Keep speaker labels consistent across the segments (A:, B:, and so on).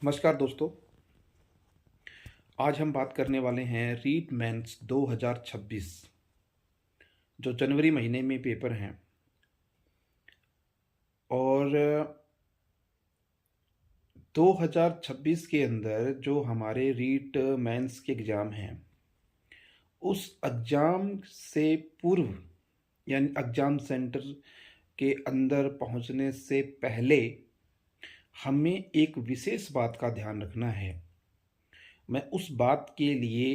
A: नमस्कार दोस्तों। आज हम बात करने वाले हैं रीट मेंस 2026 जो जनवरी महीने में पेपर हैं। और 2026 के अंदर जो हमारे रीट मेंस के एग्ज़ाम हैं, उस एग्ज़ाम से पूर्व यानी एग्ज़ाम सेंटर के अंदर पहुंचने से पहले हमें एक विशेष बात का ध्यान रखना है। मैं उस बात के लिए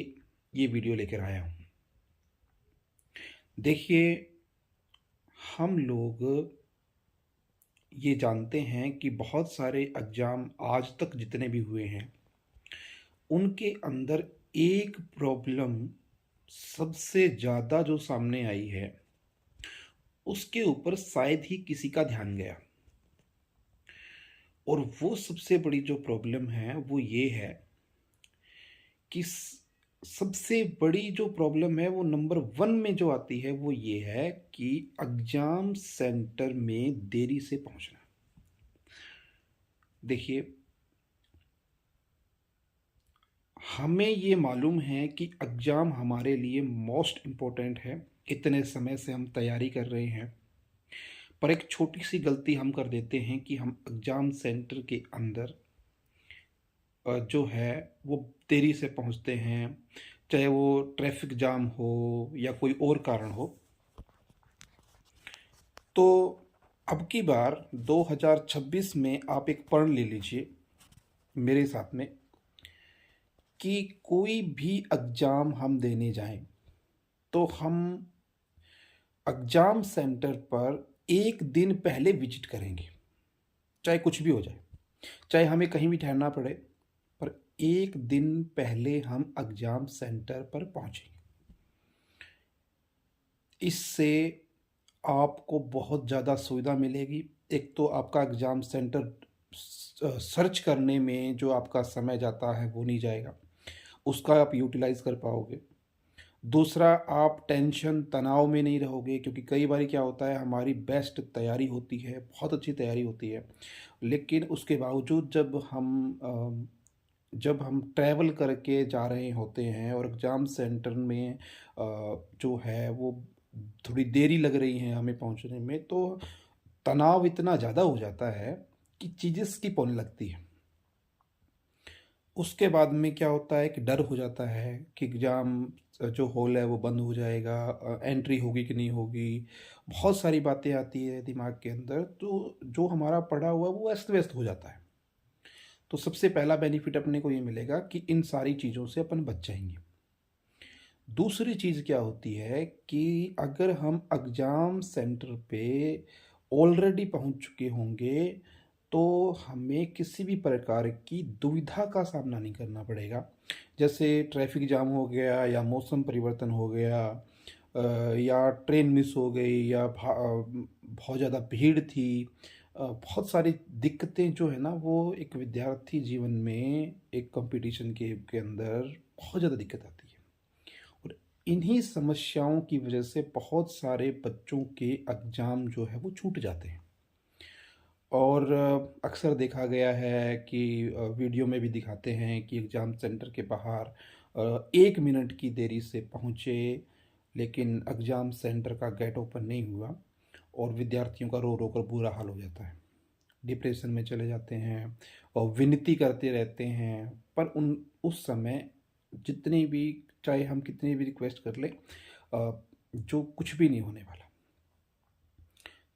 A: ये वीडियो लेकर आया हूँ। देखिए, हम लोग ये जानते हैं कि बहुत सारे एग्ज़ाम आज तक जितने भी हुए हैं, उनके अंदर एक प्रॉब्लम सबसे ज़्यादा जो सामने आई है, उसके ऊपर शायद ही किसी का ध्यान गया। और वो सबसे बड़ी जो प्रॉब्लम है वो ये है कि सबसे बड़ी जो प्रॉब्लम है वो नंबर 1 में जो आती है वो ये है कि एग्ज़ाम सेंटर में देरी से पहुंचना। देखिए, हमें ये मालूम है कि एग्ज़ाम हमारे लिए मोस्ट इम्पोर्टेंट है। इतने समय से हम तैयारी कर रहे हैं, पर एक छोटी सी गलती हम कर देते हैं कि हम एग्ज़ाम सेंटर के अंदर जो है वो देरी से पहुंचते हैं, चाहे वो ट्रैफिक जाम हो या कोई और कारण हो। तो अब की बार 2026 में आप एक प्रण ले लीजिए मेरे साथ में कि कोई भी एग्ज़ाम हम देने जाएं तो हम एग्ज़ाम सेंटर पर एक दिन पहले विजिट करेंगे, चाहे कुछ भी हो जाए, चाहे हमें कहीं भी ठहरना पड़े, पर एक दिन पहले हम एग्ज़ाम सेंटर पर पहुंचेंगे। इससे आपको बहुत ज़्यादा सुविधा मिलेगी। एक तो आपका एग्ज़ाम सेंटर सर्च करने में जो आपका समय जाता है वो नहीं जाएगा, उसका आप यूटिलाइज़ कर पाओगे। दूसरा, आप टेंशन तनाव में नहीं रहोगे, क्योंकि कई बार क्या होता है, हमारी बेस्ट तैयारी होती है, बहुत अच्छी तैयारी होती है, लेकिन उसके बावजूद जब हम ट्रैवल करके जा रहे होते हैं और एग्ज़ाम सेंटर में जो है वो थोड़ी देरी लग रही है हमें पहुंचने में, तो तनाव इतना ज़्यादा हो जाता है कि चीज़ें स्किप होने लगती हैं। उसके बाद में क्या होता है कि डर हो जाता है कि एग्ज़ाम जो हॉल है वो बंद हो जाएगा, एंट्री होगी कि नहीं होगी। बहुत सारी बातें आती है दिमाग के अंदर, तो जो हमारा पढ़ा हुआ है वो अस्त व्यस्त हो जाता है। तो सबसे पहला बेनिफिट अपने को ये मिलेगा कि इन सारी चीज़ों से अपन बच जाएंगे। दूसरी चीज़ क्या होती है कि अगर हम एग्ज़ाम सेंटर पे ऑलरेडी पहुंच चुके होंगे, तो हमें किसी भी प्रकार की दुविधा का सामना नहीं करना पड़ेगा। जैसे ट्रैफिक जाम हो गया या मौसम परिवर्तन हो गया, या ट्रेन मिस हो गई, या बहुत ज़्यादा भीड़ थी। बहुत सारी दिक्कतें जो है ना, वो एक विद्यार्थी जीवन में एक कंपटीशन के अंदर बहुत ज़्यादा दिक्कत आती है। और इन्हीं समस्याओं की वजह से बहुत सारे बच्चों के एग्ज़ाम जो है वो छूट जाते हैं। और अक्सर देखा गया है कि वीडियो में भी दिखाते हैं कि एग्ज़ाम सेंटर के बाहर 1 मिनट की देरी से पहुँचे, लेकिन एग्ज़ाम सेंटर का गेट ओपन नहीं हुआ और विद्यार्थियों का रो रो कर बुरा हाल हो जाता है। डिप्रेशन में चले जाते हैं और विनती करते रहते हैं, पर उस समय जितनी भी, चाहे हम कितनी भी रिक्वेस्ट कर लें, जो कुछ भी नहीं होने वाला।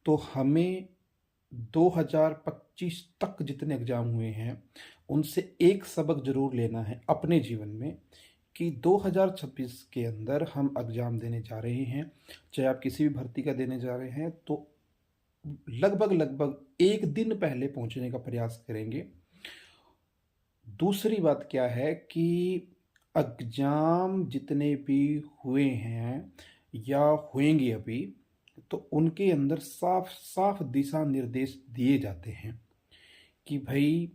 A: तो हमें 2025 तक जितने एग्ज़ाम हुए हैं, उनसे एक सबक ज़रूर लेना है अपने जीवन में कि 2026 के अंदर हम एग्ज़ाम देने जा रहे हैं, चाहे आप किसी भी भर्ती का देने जा रहे हैं, तो लगभग लगभग एक दिन पहले पहुंचने का प्रयास करेंगे। दूसरी बात क्या है कि एग्ज़ाम जितने भी हुए हैं या होंगे अभी, तो उनके अंदर साफ साफ दिशा निर्देश दिए जाते हैं कि भाई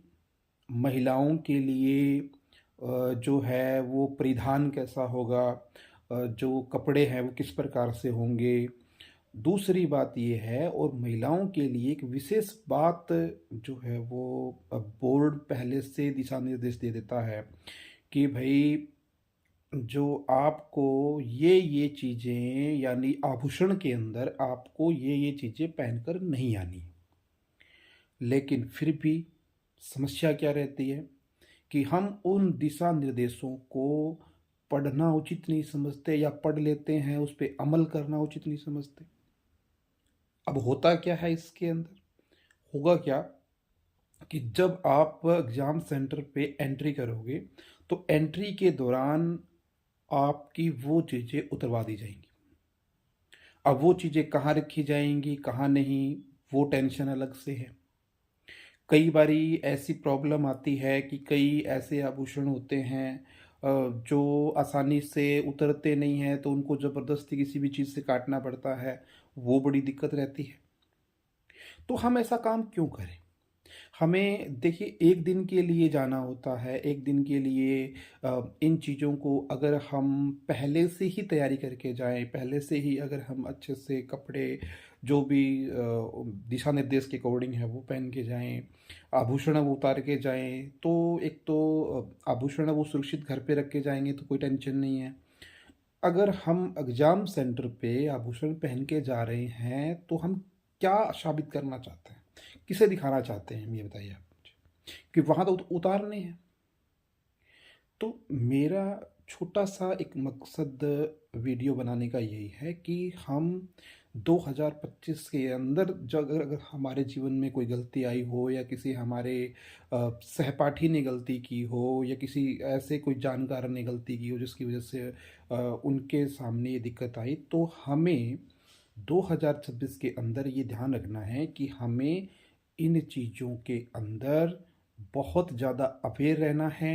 A: महिलाओं के लिए जो है वो परिधान कैसा होगा, जो कपड़े हैं वो किस प्रकार से होंगे, दूसरी बात ये है और महिलाओं के लिए एक विशेष बात जो है वो बोर्ड पहले से दिशा निर्देश दे देता है कि भई जो आपको ये चीज़ें यानी आभूषण के अंदर आपको ये चीज़ें पहनकर नहीं आनी। लेकिन फिर भी समस्या क्या रहती है कि हम उन दिशा निर्देशों को पढ़ना उचित नहीं समझते या पढ़ लेते हैं, उस पे अमल करना उचित नहीं समझते। अब होता क्या है इसके अंदर? होगा क्या कि जब आप एग्ज़ाम सेंटर पे एंट्री करोगे, तो एंट्री के दौरान आपकी वो चीज़ें उतरवा दी जाएँगी। अब वो चीज़ें कहाँ रखी जाएँगी, कहाँ नहीं, वो टेंशन अलग से है। कई बारी ऐसी प्रॉब्लम आती है कि कई ऐसे आभूषण होते हैं जो आसानी से उतरते नहीं हैं, तो उनको ज़बरदस्ती किसी भी चीज़ से काटना पड़ता है, वो बड़ी दिक्कत रहती है। तो हम ऐसा काम क्यों करें? हमें देखिए 1 दिन के लिए जाना होता है, 1 दिन के लिए इन चीज़ों को अगर हम पहले से ही तैयारी करके जाएँ, पहले से ही अगर हम अच्छे से कपड़े जो भी दिशा निर्देश के अकॉर्डिंग है वो पहन के जाएँ, आभूषण वो उतार के जाएँ, तो एक तो आभूषण वो सुरक्षित घर पे रख के जाएँगे तो कोई टेंशन नहीं है। अगर हम एग्ज़ाम सेंटर पे आभूषण पहन के जा रहे हैं, तो हम क्या साबित करना चाहते हैं? किसे दिखाना चाहते हैं, ये बताइए आप मुझे? कि वहाँ तो उतारने हैं। तो मेरा छोटा-सा एक मकसद वीडियो बनाने का यही है कि हम 2025 के अंदर जब अगर अगर हमारे जीवन में कोई गलती आई हो या किसी हमारे सहपाठी ने गलती की हो या किसी ऐसे कोई जानकार ने गलती की हो जिसकी वजह से उनके सामने ये दिक्कत आई, तो हमें 2026 के अंदर ये ध्यान रखना है कि हमें इन चीज़ों के अंदर बहुत ज़्यादा अवेयर रहना है।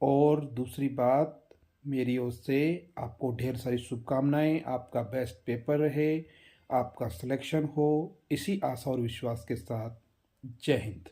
A: और दूसरी बात, मेरी ओर से आपको ढेर सारी शुभकामनाएँ, आपका बेस्ट पेपर रहे, आपका सिलेक्शन हो, इसी आशा और विश्वास के साथ जय हिंद।